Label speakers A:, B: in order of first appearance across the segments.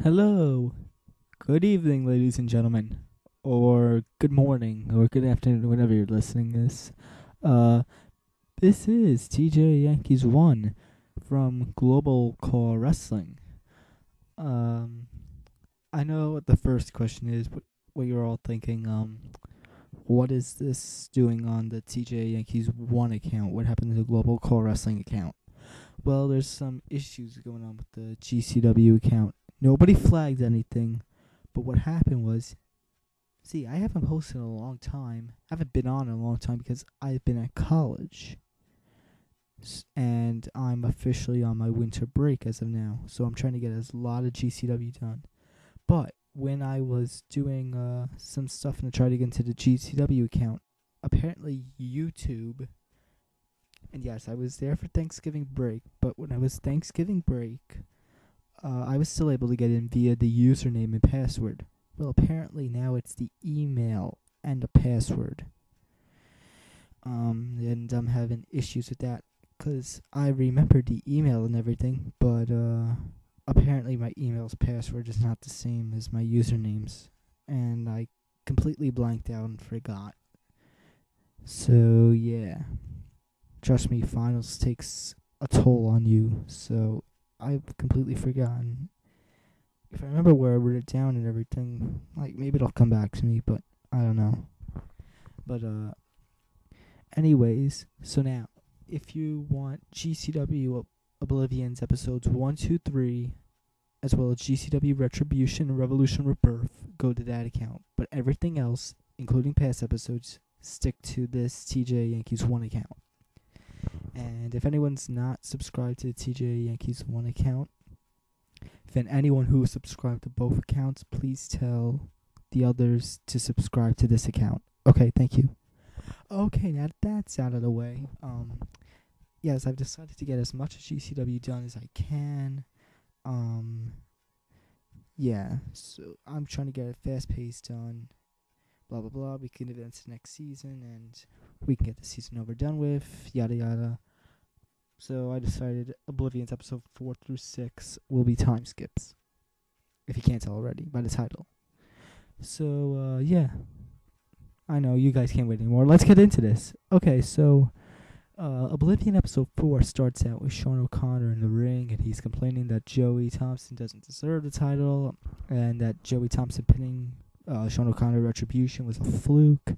A: Hello, good evening, ladies and gentlemen, or good morning, or good afternoon, whenever you're listening this. Uh, this is TJ Yankees 1 from Global Core Wrestling. Um, I know what the first question is, what you're all thinking. What is this doing on the TJ Yankees 1 account? What happened to the Global Core Wrestling account? Well, there's some issues going on with the GCW account. Nobody flagged anything, but what happened was, I haven't posted in a long time. I haven't been on in a long time because I've been at college. And I'm officially on my winter break as of now. So I'm trying to get a lot of GCW done. But when I was doing some stuff and I tried to get into the GCW account, apparently YouTube, and yes, I was there for Thanksgiving break, but when I was Thanksgiving break, I was still able to get in via the username and password. Well, apparently now it's the email and the password. And I'm having issues with that because I remembered the email and everything, but apparently my email's password is not the same as my username's, and I completely blanked out and forgot. So yeah, trust me, finals takes a toll on you. So I've completely forgotten. If I remember where I wrote it down and everything, like maybe it'll come back to me, but I don't know. But anyways, so now if you want GCW Oblivions episodes 1, 2, 3, as well as GCW Retribution and Revolution Rebirth, go to that account. But everything else, including past episodes, stick to this TJ Yankees 1 account. And if anyone's not subscribed to the TJ Yankees 1 account, then anyone who is subscribed to both accounts, please tell the others to subscribe to this account. Okay, thank you. Okay, now that's out of the way. Yes, I've decided to get as much of GCW done as I can. Yeah, so I'm trying to get it fast-paced done. Blah, blah, blah. We can advance to next season, and we can get the season over done with, yada, yada. So I decided Oblivion's episode 4 through 6 will be time skips. If you can't tell already by the title. So, yeah. I know, you guys can't wait anymore. Let's get into this. Okay, so Oblivion episode 4 starts out with Sean O'Connor in the ring, and he's complaining that Joey Thompson doesn't deserve the title, and that Joey Thompson pinning Sean O'Connor Retribution was a fluke.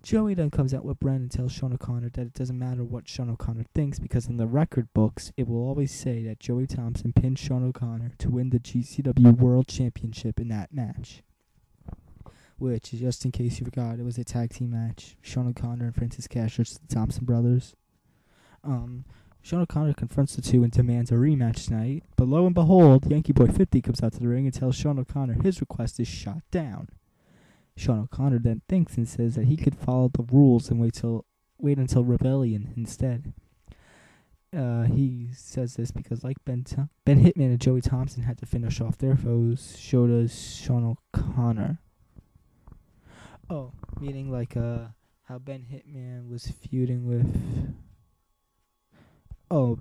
A: Joey then comes out with Brent and tells Sean O'Connor that it doesn't matter what Sean O'Connor thinks because in the record books, it will always say that Joey Thompson pinned Sean O'Connor to win the GCW World Championship in that match. Which, just in case you forgot, it was a tag team match. Sean O'Connor and Francis Kash versus the Thompson brothers. Sean O'Connor confronts the two and demands a rematch tonight, but lo and behold, Yankee Boy 50 comes out to the ring and tells Sean O'Connor his request is shot down. Sean O'Connor then thinks and says that he could follow the rules and wait until Rebellion instead. He says this because like Ben Hitman and Joey Thompson had to finish off their foes, so does Sean O'Connor. Oh, meaning like how Ben Hitman was feuding with... Oh,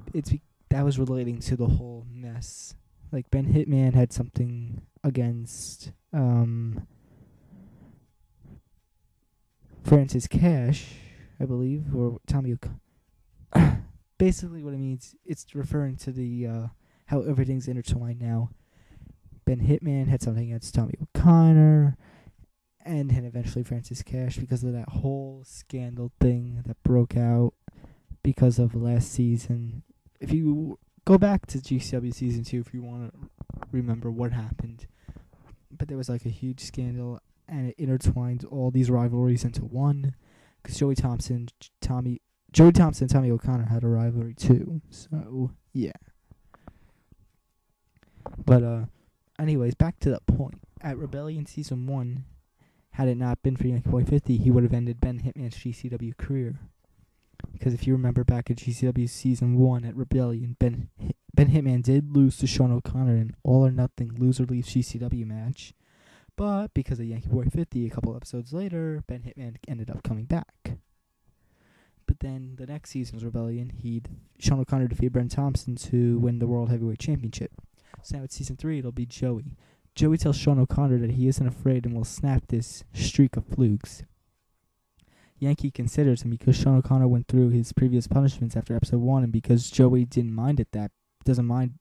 A: that was relating to the whole mess. Like Ben Hitman had something against Francis Kash, I believe, or Tommy O'Connor. Basically what it means, it's referring to the how everything's intertwined now. Ben Hitman had something against Tommy O'Connor, and then eventually Francis Kash because of that whole scandal thing that broke out because of last season. If you go back to GCW Season 2 if you want to remember what happened. But there was like a huge scandal, and it intertwined all these rivalries into one. Because Joey Thompson and Tommy O'Connor had a rivalry too. So, yeah. But, anyways, back to that point. At Rebellion Season 1, had it not been for Yankee Boy 50, he would have ended Ben Hitman's GCW career. Because if you remember back at GCW Season 1 at Rebellion, Ben Hitman did lose to Sean O'Connor in an all-or-nothing loser-leaves GCW match. But because of Yankee Boy 50, a couple episodes later, Ben Hitman ended up coming back. But then the next season's Rebellion, Sean O'Connor defeated Brent Thompson to win the World Heavyweight Championship. So now it's Season 3, it'll be Joey. Joey tells Sean O'Connor that he isn't afraid and will snap this streak of flukes. Yankee considers him because Sean O'Connor went through his previous punishments after episode 1, and because Joey doesn't mind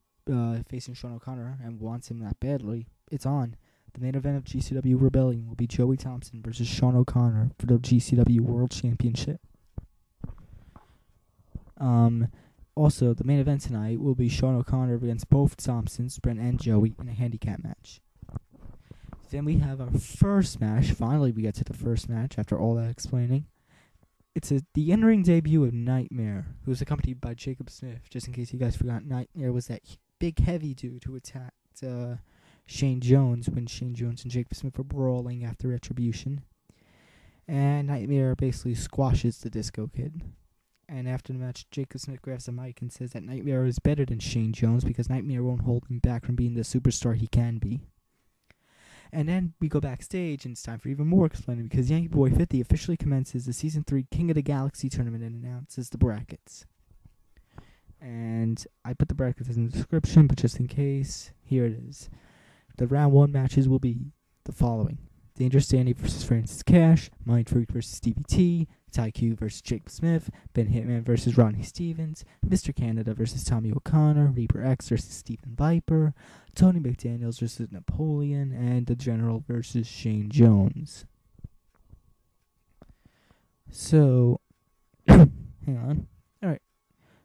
A: facing Sean O'Connor and wants him that badly. It's on. The main event of GCW Rebellion will be Joey Thompson versus Sean O'Connor for the GCW World Championship. Also, the main event tonight will be Sean O'Connor against both Thompsons, Brent and Joey, in a handicap match. Then we have our first match. Finally, we get to the first match after all that explaining. It's the in-ring debut of Nightmare, who was accompanied by Jacob Smith. Just in case you guys forgot, Nightmare was that big, heavy dude who attacked Shane Jones when Shane Jones and Jacob Smith were brawling after Retribution. And Nightmare basically squashes the Disco Kid. And after the match, Jacob Smith grabs the mic and says that Nightmare is better than Shane Jones because Nightmare won't hold him back from being the superstar he can be. And then we go backstage, and it's time for even more explaining because Yankee Boy 50 officially commences the Season 3 King of the Galaxy tournament and announces the brackets. And I put the brackets in the description, but just in case, here it is. The round 1 matches will be the following: Dangerous Danny versus Francis Kash, Mindfreak versus Stevi T, Ty Q versus Jacob Smith, Ben Hitman versus Rodney Stevens, Mr. Canada versus Tommy O'Connor, Reaper X versus Stephen Viper, Tony MacDaniels versus Napoleon, and The General versus Shane Jones. So, hang on. Alright.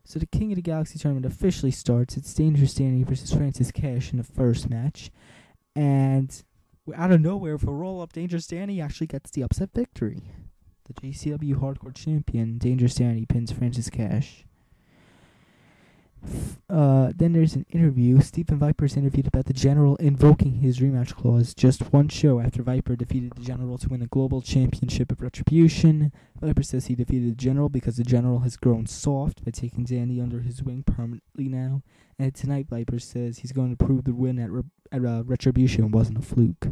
A: So the King of the Galaxy tournament officially starts. It's Dangerous Danny versus Francis Kash in the first match. And out of nowhere, for roll-up, Dangerous Danny actually gets the upset victory. The GCW Hardcore Champion, Dangerous Danny, pins Francis Kash. Then there's an interview. Stephen Viper's interviewed about the General invoking his rematch clause just one show after Viper defeated the General to win the Global Championship of Retribution. Viper says he defeated the General because the General has grown soft by taking Danny under his wing permanently now. And tonight Viper says he's going to prove the win at Retribution wasn't a fluke.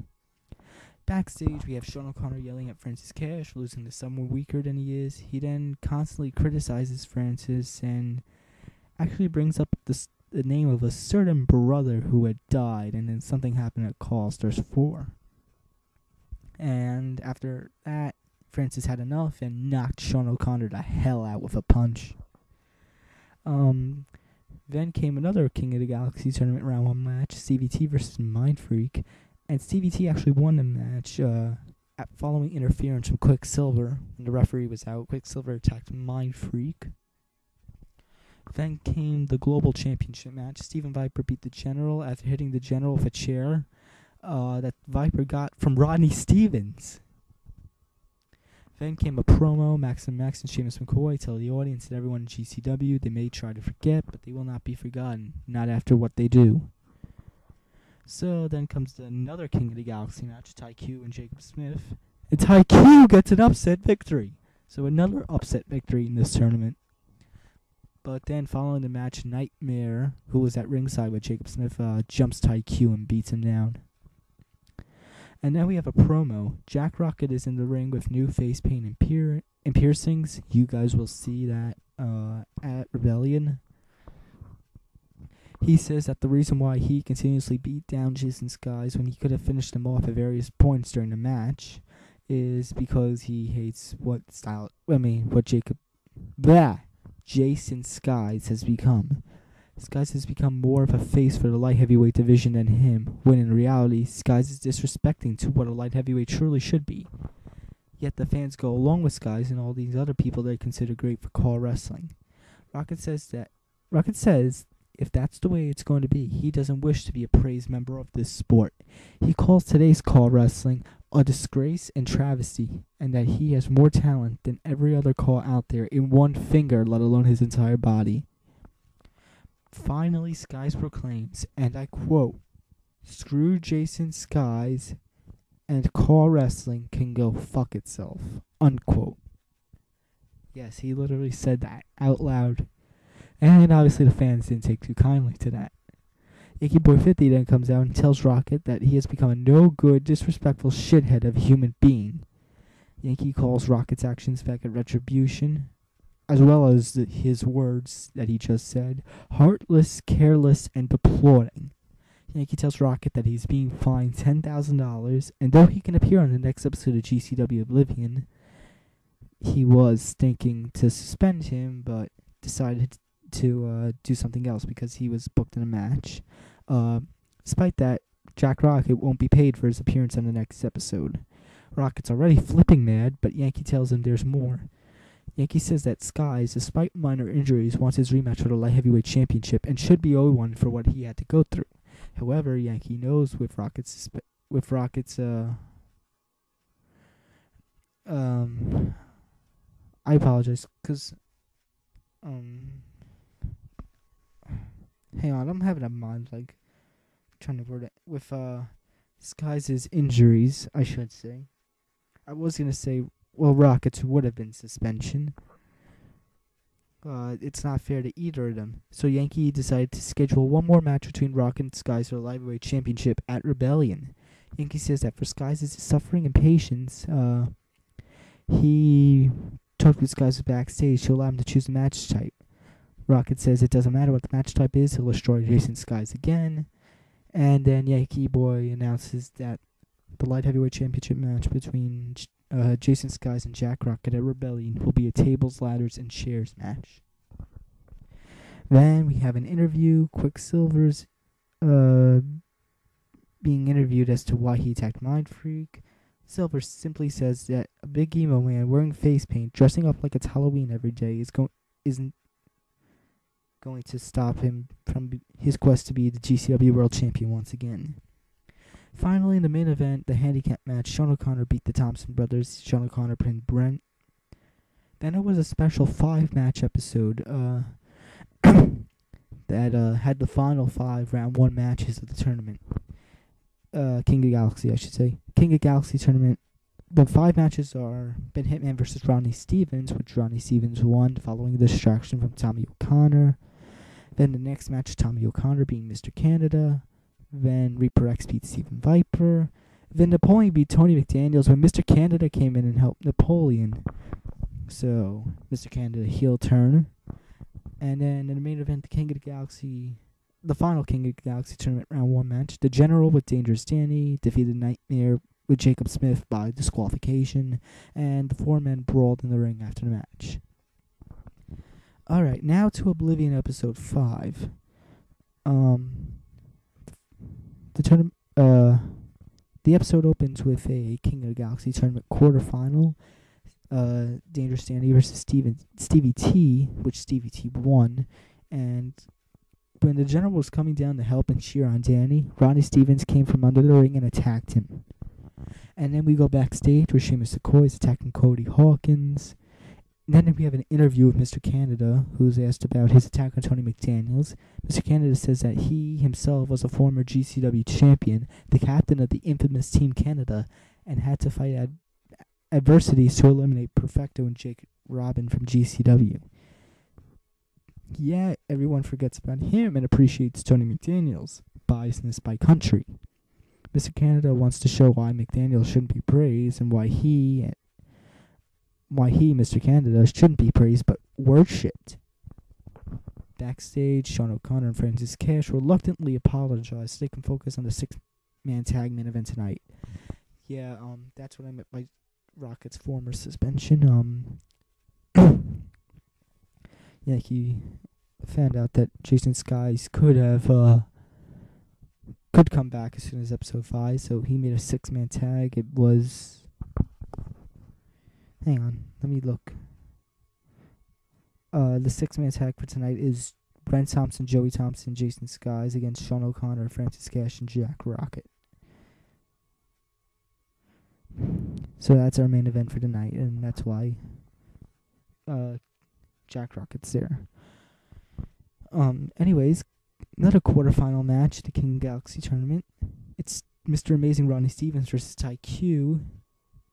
A: Backstage, we have Sean O'Connor yelling at Francis Kash, losing to someone weaker than he is. He then constantly criticizes Francis and actually brings up the name of a certain brother who had died, and then something happened at Call Stars 4. And after that, Francis had enough and knocked Sean O'Connor the hell out with a punch. Then came another King of the Galaxy tournament round 1 match, Stevi T versus Mindfreak. And Stevi T actually won the match following interference from Quicksilver. When the referee was out, Quicksilver attacked Mindfreak. Then came the Global Championship match. Stephen Viper beat the General after hitting the General with a chair that Viper got from Rodney Stevens. Then came a promo. Max and Seamus McCoy tell the audience and everyone in GCW they may try to forget, but they will not be forgotten. Not after what they do. So then comes another King of the Galaxy match, Ty Q and Jacob Smith. And Ty Q gets an upset victory. So another upset victory in this tournament. But then following the match, Nightmare, who was at ringside with Jacob Smith, jumps Ty Q and beats him down. And now we have a promo. Jack Rocket is in the ring with new face paint and piercings. You guys will see that at Rebellion. He says that the reason why he continuously beat down Jason Skies when he could have finished him off at various points during the match is because he hates Jason Skies has become. Skies has become more of a face for the light heavyweight division than him, when in reality, Skies is disrespecting to what a light heavyweight truly should be. Yet the fans go along with Skies and all these other people they consider great for Call Wrestling. Rocket says if that's the way it's going to be, he doesn't wish to be a praised member of this sport. He calls today's Call Wrestling a disgrace and travesty, and that he has more talent than every other call out there in one finger, let alone his entire body. Finally, Skies proclaims, and I quote, "Screw Jason Skies, and Call Wrestling can go fuck itself," unquote. Yes, he literally said that out loud. And obviously the fans didn't take too kindly to that. Yankee Boy 50 then comes out and tells Rocket that he has become a no-good, disrespectful shithead of a human being. Yankee calls Rocket's actions back at Retribution, as well as his words that he just said, heartless, careless, and deploring. Yankee tells Rocket that he's being fined $10,000, and though he can appear on the next episode of GCW Oblivion, he was thinking to suspend him, but decided to do something else because he was booked in a match. Despite that, Jack Rocket won't be paid for his appearance on the next episode. Rocket's already flipping mad, but Yankee tells him there's more. Yankee says that Skies, despite minor injuries, wants his rematch for the Light Heavyweight Championship and should be owed one for what he had to go through. However, Yankee knows with Rocket's I apologize, cause hang on, I'm having a mind trying to word it with Skies' injuries, I should say. I was gonna say, well, Rockets would have been suspension. It's not fair to either of them. So Yankee decided to schedule one more match between Rocket and Skies for the Lightweight Championship at Rebellion. Yankee says that for Skies' suffering and patience, he talked with Skies backstage to allow him to choose the match type. Rocket says it doesn't matter what the match type is, he'll destroy Jason Skies again. And then Yankee Boy announces that the Light Heavyweight Championship match between Jason Skies and Jack Rocket at Rebellion will be a tables, ladders, and chairs match. Then we have an interview. Quicksilver's being interviewed as to why he attacked Mindfreak. Silver simply says that a big emo man wearing face paint, dressing up like it's Halloween every day, isn't going to stop him from his quest to be the GCW World Champion once again. Finally, in the main event, the handicap match, Sean O'Connor beat the Thompson brothers. Sean O'Connor pinned Brent. Then it was a special 5-match episode that had the final 5 round 1 matches of the tournament. King of Galaxy, I should say. King of Galaxy tournament. The 5 matches are Ben Hitman versus Rodney Stevens, which Rodney Stevens won following a distraction from Tommy O'Connor. Then the next match, Tommy O'Connor being Mr. Canada. Then Reaper X beat Steven Viper. Then Napoleon beat Tony McDaniels when Mr. Canada came in and helped Napoleon. So, Mr. Canada heel turn. And then in the main event, the final King of the Galaxy tournament round 1 match, the General with Dangerous Danny defeated Nightmare with Jacob Smith by disqualification, and the 4 men brawled in the ring after the match. Alright, now to Oblivion episode 5. The episode opens with a King of the Galaxy tournament quarterfinal. Dangerous Danny versus Stevi T, which Stevi T won. And when the General was coming down to help and cheer on Danny, Rodney Stevens came from under the ring and attacked him. And then we go backstage where Seamus Sequoia is attacking Cody Hawkins. And then we have an interview with Mr. Canada, who's asked about his attack on Tony McDaniels. Mr. Canada says that he himself was a former GCW champion, the captain of the infamous Team Canada, and had to fight adversities to eliminate Perfecto and Jake Robin from GCW. Yeah, everyone forgets about him and appreciates Tony McDaniels. Biasness by country. Mr. Canada wants to show why McDaniels shouldn't be praised and why he, Mr. Canada, shouldn't be praised but worshipped. Backstage, Sean O'Connor and Francis Kash reluctantly apologize so they can focus on the 6-man tag main event tonight. Yeah, that's what I meant by Rocket's former suspension. Yeah, he found out that Jason Skies could come back as soon as episode 5, so he made a 6-man tag. It was... Hang on, let me look. The 6-man tag for tonight is Brent Thompson, Joey Thompson, Jason Skies against Sean O'Connor, Francis Cash, and Jack Rocket. So that's our main event for tonight, and that's why Jack Rocket's there. Anyways, another quarterfinal match, the King Galaxy tournament. It's Mr. Amazing Rodney Stevens versus Ty Q,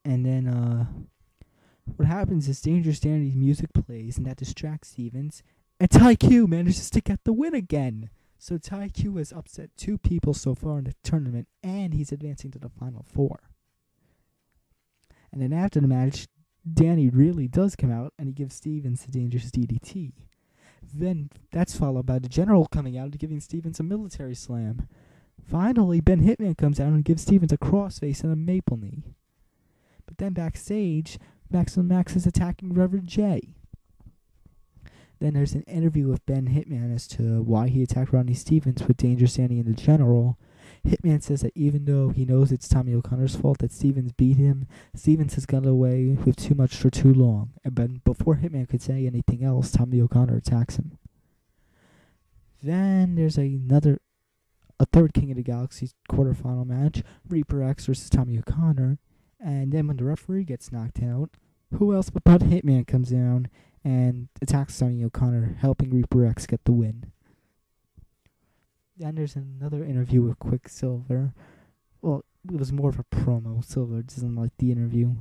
A: and then what happens is Dangerous Danny's music plays, and that distracts Stevens, and Ty Q manages to get the win again. So Ty Q has upset 2 people so far in the tournament, and he's advancing to the final 4. And then after the match, Danny really does come out, and he gives Stevens the dangerous DDT. Then that's followed by the General coming out and giving Stevens a military slam. Finally, Ben Hitman comes out and gives Stevens a crossface and a maple knee. But then backstage, Max is attacking Reverend J. Then there's an interview with Ben Hitman as to why he attacked Rodney Stevens with Dangerous Danny and the General. Hitman says that even though he knows it's Tommy O'Connor's fault that Stevens beat him, Stevens has got away with too much for too long. And before Hitman could say anything else, Tommy O'Connor attacks him. Then there's a third King of the Galaxy quarterfinal match, Reaper X versus Tommy O'Connor. And then when the referee gets knocked out, who else but Hitman comes down and attacks Tommy O'Connor, helping Reaper X get the win. Then there's another interview with Quicksilver. Well, it was more of a promo. Silver doesn't like the interview.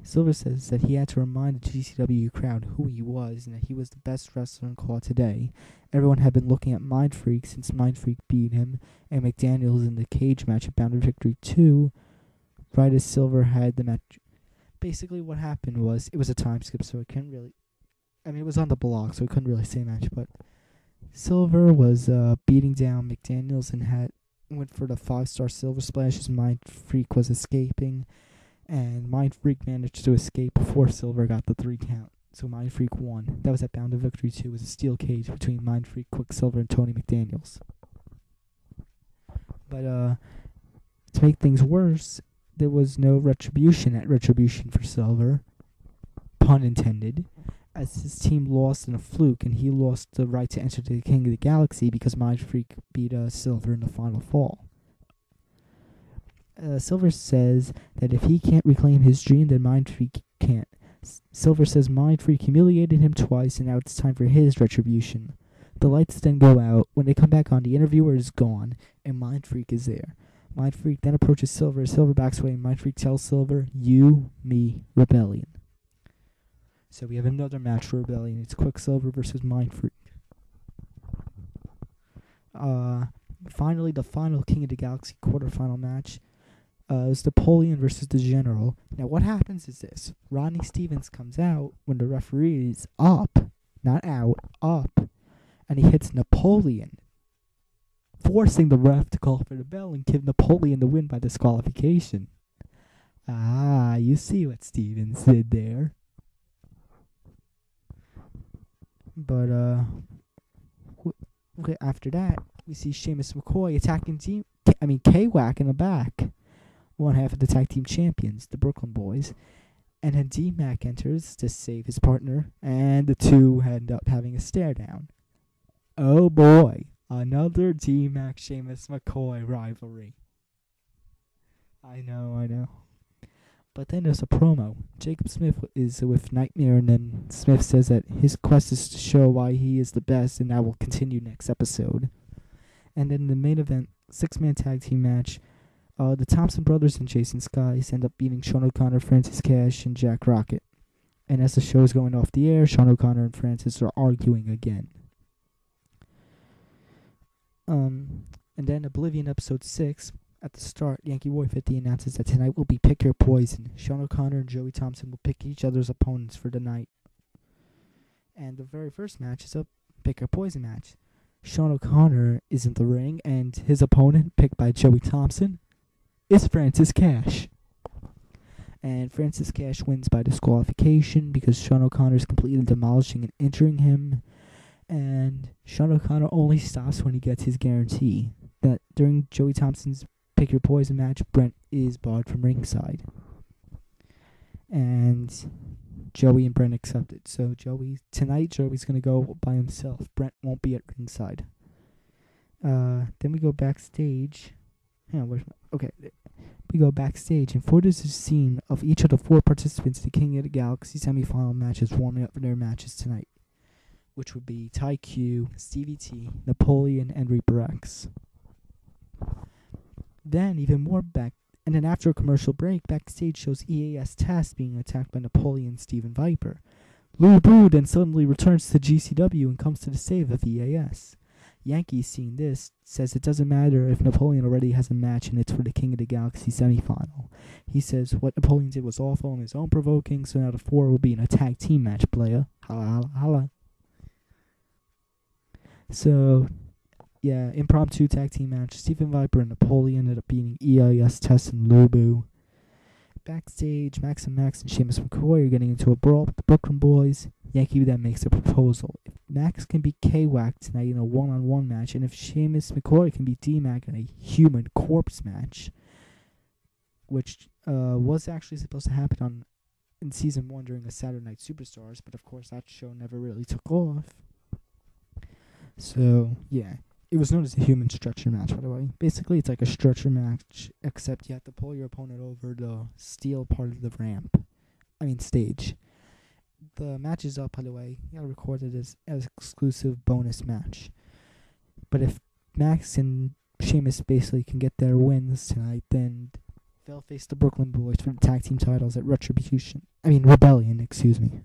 A: Silver says that he had to remind the GCW crowd who he was and that he was the best wrestler in Claw today. Everyone had been looking at Mindfreak since Mindfreak beat him, and MacDaniels in the cage match at Bound for Victory 2, right as Silver had the match. Basically what happened was, it was a time skip, so it couldn't really, it was on the blog, so it couldn't really say match, but Silver was beating down MacDaniels and went for the 5-star Silver Splash as Mindfreak was escaping, and Mindfreak managed to escape before Silver got the 3 count, so Mindfreak won. That was at Bound for Victory 2, was a steel cage between Mindfreak, Quicksilver, and Tony MacDaniels. But to make things worse, there was no retribution at Retribution for Silver, pun intended, as his team lost in a fluke and he lost the right to enter the King of the Galaxy because Mindfreak beat Silver in the final fall. Silver says that if he can't reclaim his dream, then Mindfreak can't. Silver says Mindfreak humiliated him twice and now it's time for his retribution. The lights then go out. When they come back on, the interviewer is gone and Mindfreak is there. Mindfreak then approaches Silver. Silver backs away and Mindfreak tells Silver, "You, me, Rebellion." So we have another match for Rebellion. It's Quicksilver versus Mindfreak. Finally, the final King of the Galaxy quarterfinal match is Napoleon versus the General. Now what happens is this. Rodney Stevens comes out when the referee is up, not out, up, and he hits Napoleon, forcing the ref to call for the bell and give Napoleon the win by disqualification. Ah, you see what Stevens did there. But, after that, we see Seamus McCoy attacking K-Wack in the back. One half of the tag team champions, the Brooklyn Boys. And then D-Mac enters to save his partner, and the two end up having a stare down. Oh boy. Another D-Mac Seamus McCoy rivalry. I know. But then there's a promo. Jacob Smith is with Nightmare, and then Smith says that his quest is to show why he is the best, and that will continue next episode. And then the main event, 6-man tag team match, the Thompson brothers and Jason Skies end up beating Sean O'Connor, Francis Cash, and Jack Rocket. And as the show is going off the air, Sean O'Connor and Francis are arguing again. And then Oblivion Episode 6, at the start, Yankee Boy 50 announces that tonight will be Pick Your Poison. Sean O'Connor and Joey Thompson will pick each other's opponents for the night. And the very first match is a Pick Your Poison match. Sean O'Connor is in the ring, and his opponent, picked by Joey Thompson, is Francis Cash. And Francis Cash wins by disqualification because Sean O'Connor is completely demolishing and injuring him. And Sean O'Connor only stops when he gets his guarantee that during Joey Thompson's Pick Your Poison match, Brent is barred from ringside. And Joey and Brent accept it. So tonight Joey's going to go by himself. Brent won't be at ringside. Then we go backstage. We go backstage, and for this is a scene of each of the 4 participants in the King of the Galaxy semifinal matches warming up for their matches tonight, which would be Ty Q, Stevi T, Napoleon, and Reaper X. Then after a commercial break, backstage shows EAS Test being attacked by Napoleon and Steven Viper. Lou Boo then suddenly returns to GCW and comes to the save of EAS. Yankee, seeing this, says it doesn't matter if Napoleon already has a match and it's for the King of the Galaxy semifinal. He says what Napoleon did was awful and his own provoking, so now the 4 will be in a tag team match, playa. Holla, holla, holla. So, impromptu tag team match. Stephen Viper and Napoleon ended up beating EIS, Tess, and Lubu. Backstage, Max and Seamus McCoy are getting into a brawl with the Brooklyn Boys. Yankee then makes a proposal. If Max can beat K-Wack tonight in a one-on-one match, and if Seamus McCoy can beat D-Mac in a human corpse match, which was actually supposed to happen in Season 1 during a Saturday Night Superstars, but of course that show never really took off. So, yeah. It was known as a human stretcher match, by the way. Basically, it's like a stretcher match, except you have to pull your opponent over the steel part of the stage. The match is up, by the way. You gotta record it as exclusive bonus match. But if Max and Sheamus basically can get their wins tonight, then they'll face the Brooklyn Boys for the tag team titles at Rebellion, excuse me.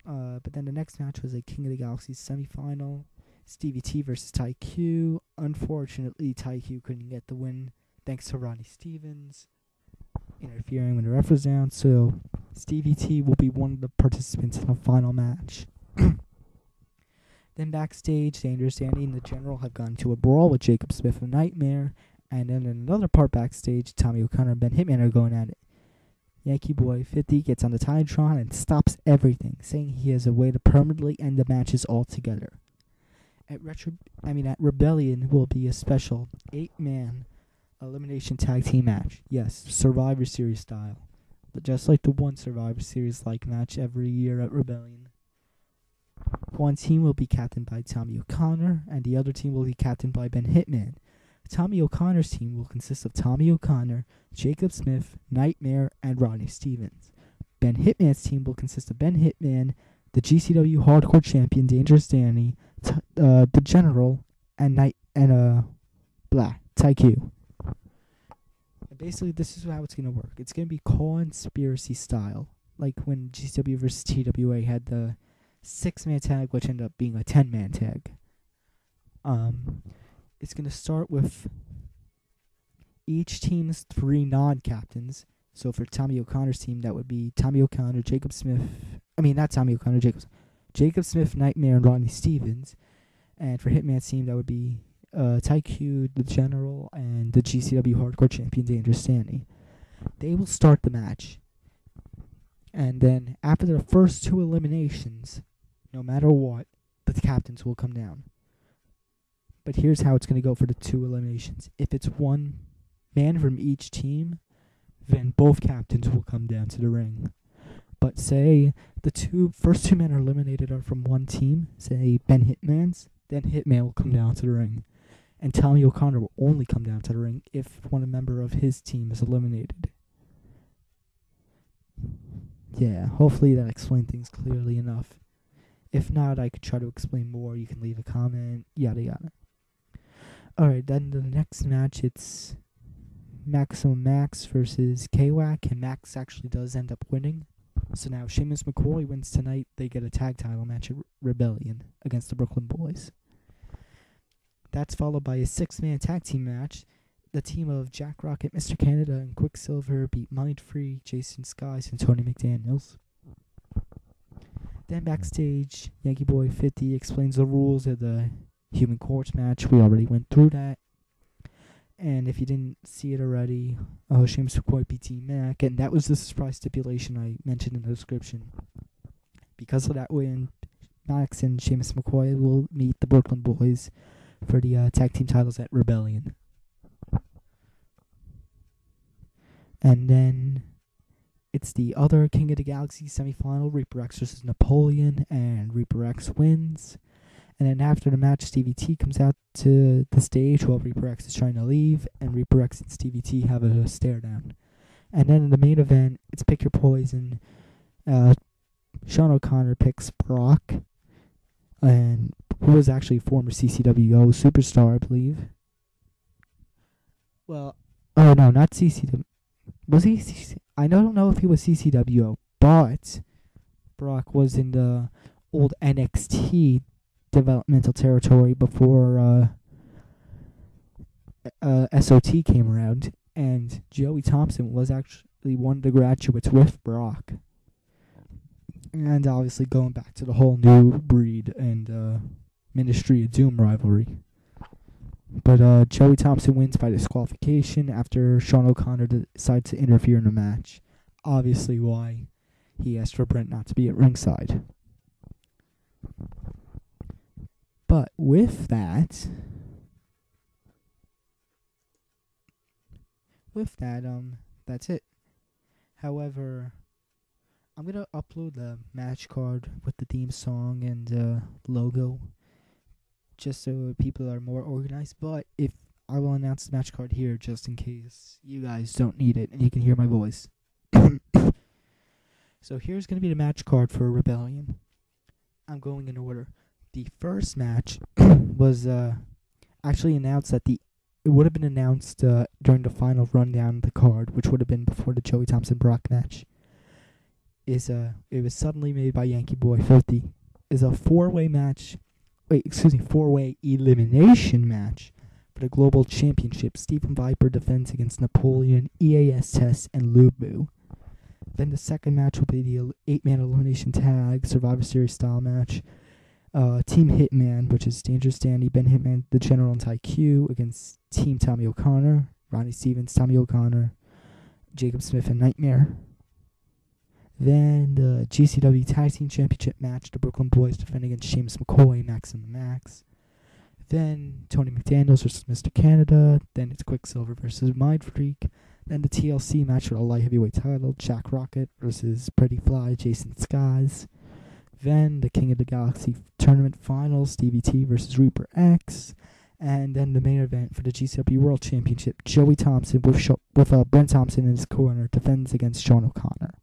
A: But then the next match was a King of the Galaxy semifinal. Stevi T versus Ty Q. Unfortunately, Ty Q couldn't get the win thanks to Rodney Stevens interfering when the ref was down. So Stevi T will be one of the participants in the final match. Then backstage, Dangerous Danny and the General have gone into a brawl with Jacob Smith of Nightmare. And then in another part backstage, Tommy O'Connor and Ben Hitman are going at it. Yankee Boy 50 gets on the Titantron and stops everything, saying he has a way to permanently end the matches altogether. At Rebellion will be a special 8-man elimination tag team match. Yes, Survivor Series style. But just like the one Survivor Series-like match every year at Rebellion. One team will be captained by Tommy O'Connor, and the other team will be captained by Ben Hitman. Tommy O'Connor's team will consist of Tommy O'Connor, Jacob Smith, Nightmare, and Rodney Stevens. Ben Hitman's team will consist of Ben Hitman, the GCW Hardcore Champion Dangerous Danny, the General, and Ty Q. Basically, this is how it's going to work. It's going to be conspiracy style, like when GCW vs. TWA had the 6-man tag, which ended up being a 10-man tag. It's going to start with each team's 3 non-captains. So for Tommy O'Connor's team, that would be Tommy O'Connor, Jacob Smith. Jacob Smith, Nightmare, and Rodney Stevens. And for Hitman's team, that would be Ty Q, the General, and the GCW Hardcore Champion Dangerous Danny. They will start the match. And then after the first 2 eliminations, no matter what, the captains will come down. But here's how it's going to go for the 2 eliminations. If it's 1 man from each team, then both captains will come down to the ring. But say the first 2 men are eliminated are from one team, say Ben Hitman's, then Hitman will come down to the ring. And Tommy O'Connor will only come down to the ring if one member of his team is eliminated. Yeah, hopefully that explained things clearly enough. If not, I could try to explain more. You can leave a comment, yada yada. Alright, then the next match, it's Maximum Max versus K-Wack, and Max actually does end up winning. So now Seamus McCoy wins tonight. They get a tag title match at Rebellion against the Brooklyn Boys. That's followed by a 6-man tag team match. The team of Jack Rocket, Mr. Canada, and Quicksilver beat Mindfreak, Jason Skies, and Tony McDaniels. Then backstage, Yankee Boy 50 explains the rules of the human corpse match. We already went through that. And if you didn't see it already, Seamus McCoy beat T-Mac, and that was the surprise stipulation I mentioned in the description. Because of that win, Max and Seamus McCoy will meet the Brooklyn Boys for the tag team titles at Rebellion. And then it's the other King of the Galaxy semifinal, Reaper X versus Napoleon, and Reaper X wins. And then after the match, Stevi T comes out to the stage while Reaper X is trying to leave, and Reaper X and Stevi T have a stare down. And then in the main event, it's Pick Your Poison. Sean O'Connor picks Brock, and who was actually a former CCWO superstar, I believe. Well, oh no, not CCW. Was he? I don't know if he was CCWO, but Brock was in the old NXT developmental territory before SOT came around, and Joey Thompson was actually one of the graduates with Brock. And obviously going back to the whole new breed and Ministry of Doom rivalry. But Joey Thompson wins by disqualification after Sean O'Connor decides to interfere in the match. Obviously why he asked for Brent not to be at ringside. But with that, that's it. However, I'm going to upload the match card with the theme song and logo just so people are more organized. But if I will announce the match card here just in case you guys don't need it and you can hear my voice. So here's going to be the match card for Rebellion. I'm going in order. The first match was actually announced it would have been announced during the final rundown of the card, which would have been before the Joey Thompson Brock match. It was suddenly made by Yankee Boy 50. Is a four-way elimination match for the Global Championship. Stephen Viper defends against Napoleon, EAS Test, and Lubu. Then the second match will be the 8-man elimination tag Survivor Series style match. Team Hitman, which is Dangerous Danny, Ben Hitman, The General, and Ty Q against Team Tommy O'Connor, Rodney Stevens, Tommy O'Connor, Jacob Smith, and Nightmare. Then the GCW Tag Team Championship match, the Brooklyn Boys defending against Seamus McCoy, Max and the Max. Then Tony McDaniels versus Mr. Canada. Then it's Quicksilver versus Mindfreak. Then the TLC match for the light heavyweight title, Jack Rocket versus Pretty Fly, Jason Skies. Then the King of the Galaxy tournament finals, Stevi T versus Reaper X. And then the main event for the GCW World Championship, Joey Thompson with Brent Thompson in his corner defends against Sean O'Connor.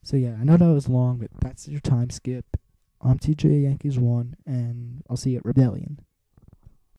A: So yeah, I know that was long, but that's your time skip. I'm TJ Yankees 1, and I'll see you at Rebellion.